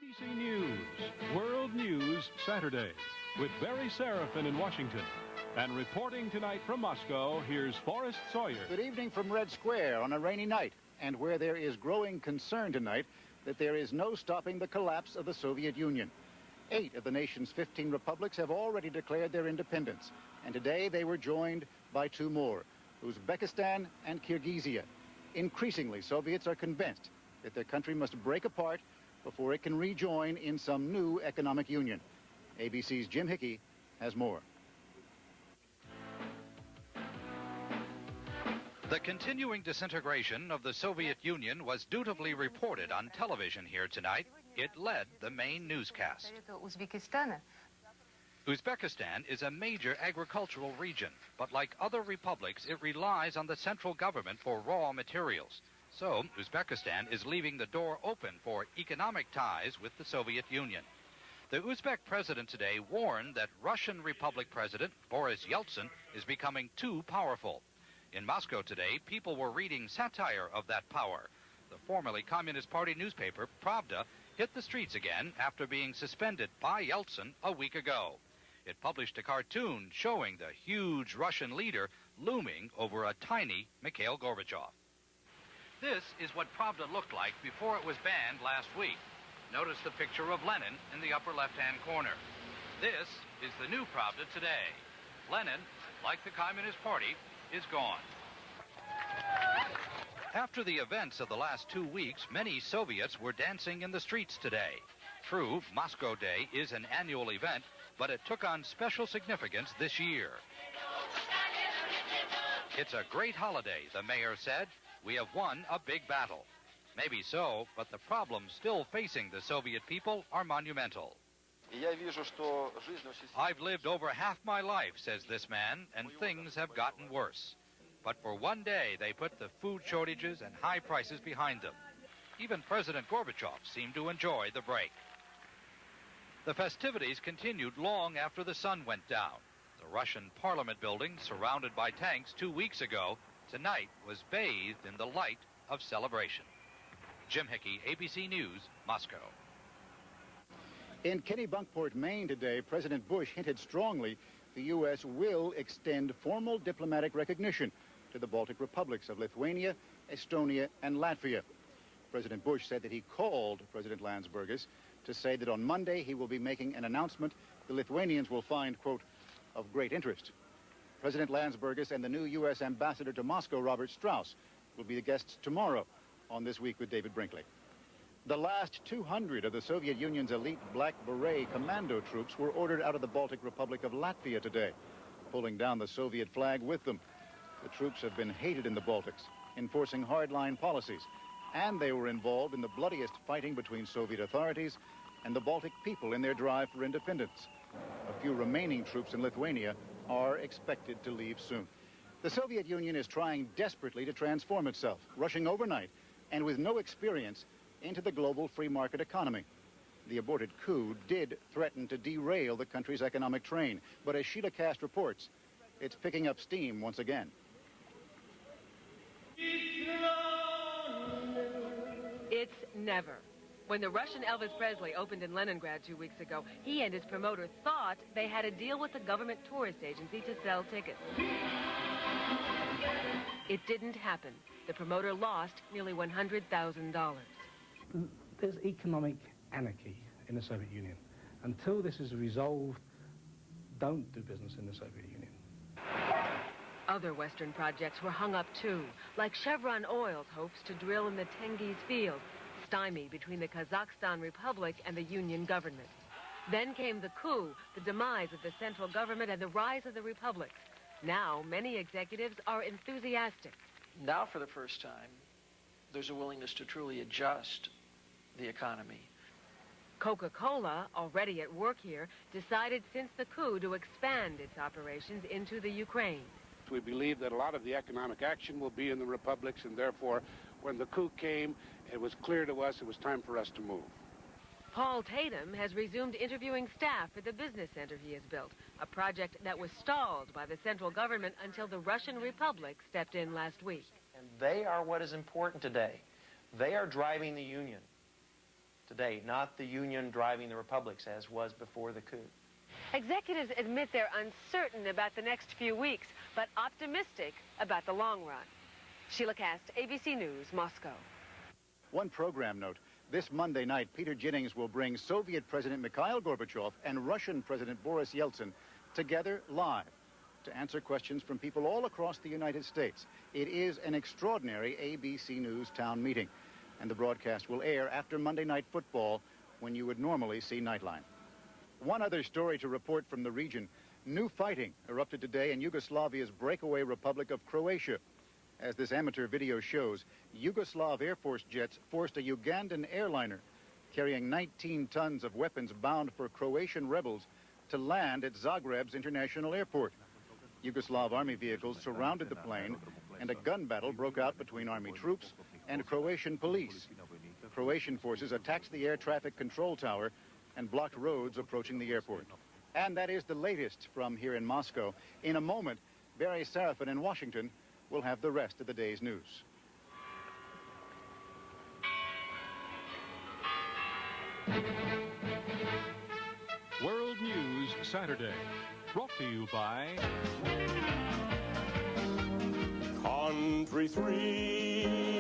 ABC News, World News Saturday, with Barry Seraphin in Washington. And reporting tonight from Moscow, here's Forrest Sawyer. Good evening from Red Square on a rainy night, and where there is growing concern tonight that there is no stopping the collapse of the Soviet Union. 8 of the nation's 15 republics have already declared their independence, and today they were joined by 2 more, Uzbekistan and Kyrgyzstan. Increasingly, Soviets are convinced that their country must break apart before it can rejoin in some new economic union. ABC's Jim Hickey has more. The continuing disintegration of the Soviet Union was dutifully reported on television here tonight. It led the main newscast. Uzbekistan is a major agricultural region, but like other republics, it relies on the central government for raw materials. So Uzbekistan is leaving the door open for economic ties with the Soviet Union. The Uzbek president today warned that Russian Republic President Boris Yeltsin is becoming too powerful. In Moscow today, people were reading satire of that power. The formerly Communist Party newspaper, Pravda, hit the streets again after being suspended by Yeltsin a week ago. It published a cartoon showing the huge Russian leader looming over a tiny Mikhail Gorbachev. This is what Pravda looked like before it was banned last week. Notice the picture of Lenin in the upper left-hand corner. This is the new Pravda today. Lenin, like the Communist Party, is gone. After the events of the last 2 weeks, many Soviets were dancing in the streets today. True, Moscow Day is an annual event, but it took on special significance this year. It's a great holiday, the mayor said. We have won a big battle. Maybe so, but the problems still facing the Soviet people are monumental. I've lived over half my life, says this man, and things have gotten worse. But for one day, they put the food shortages and high prices behind them. Even President Gorbachev seemed to enjoy the break. The festivities continued long after the sun went down. The Russian parliament building, surrounded by tanks 2 weeks ago, tonight was bathed in the light of celebration. Jim Hickey, ABC News, Moscow. In Kennebunkport, Maine today, President Bush hinted strongly the U.S. will extend formal diplomatic recognition to the Baltic republics of Lithuania, Estonia, and Latvia. President Bush said that he called President Landsbergis to say that on Monday he will be making an announcement the Lithuanians will find, quote, of great interest. President Landsbergis and the new U.S. ambassador to Moscow, Robert Strauss, will be the guests tomorrow on This Week with David Brinkley. The last 200 of the Soviet Union's elite Black Beret commando troops were ordered out of the Baltic Republic of Latvia today, pulling down the Soviet flag with them. The troops have been hated in the Baltics, enforcing hardline policies, and they were involved in the bloodiest fighting between Soviet authorities and the Baltic people in their drive for independence. A few remaining troops in Lithuania are expected to leave soon. The Soviet Union is trying desperately to transform itself, rushing overnight and with no experience into the global free market economy. The aborted coup did threaten to derail the country's economic train, but as Sheila Cast reports, it's picking up steam once again. It's never. When the Russian Elvis Presley opened in Leningrad 2 weeks ago, he and his promoter thought they had a deal with the government tourist agency to sell tickets. It didn't happen. The promoter lost nearly $100,000. There's economic anarchy in the Soviet Union. Until this is resolved, don't do business in the Soviet Union. Other Western projects were hung up too, like Chevron Oil's hopes to drill in the Tengiz field, stymied between the Kazakhstan Republic and the Union government. Then came the coup, the demise of the central government, and the rise of the republics. Now, many executives are enthusiastic. Now, for the first time, there's a willingness to truly adjust the economy. Coca-Cola, already at work here, decided since the coup to expand its operations into the Ukraine. We believe that a lot of the economic action will be in the republics, and therefore, when the coup came, it was clear to us it was time for us to move. Paul Tatum has resumed interviewing staff at the business center he has built, a project that was stalled by the central government until the Russian Republic stepped in last week. And they are what is important today. They are driving the union. today, not the Union driving the republics as was before the coup. Executives admit they're uncertain about the next few weeks, but optimistic about the long run. Sheila Kast, ABC News, Moscow. One program note. This Monday night, Peter Jennings will bring Soviet President Mikhail Gorbachev and Russian President Boris Yeltsin together live to answer questions from people all across the United States. It is an extraordinary ABC News town meeting, and the broadcast will air after Monday Night Football when you would normally see Nightline. One other story to report from the region. New fighting erupted today in Yugoslavia's breakaway republic of Croatia. As this amateur video shows, Yugoslav Air Force jets forced a Ugandan airliner carrying 19 tons of weapons bound for Croatian rebels to land at Zagreb's international airport. Yugoslav army vehicles surrounded the plane, and a gun battle broke out between army troops and Croatian police. Croatian forces attacked the air traffic control tower and blocked roads approaching the airport. And that is the latest from here in Moscow. In a moment, Barry Serafin in Washington will have the rest of the day's news. World News Saturday, brought to you by Country 3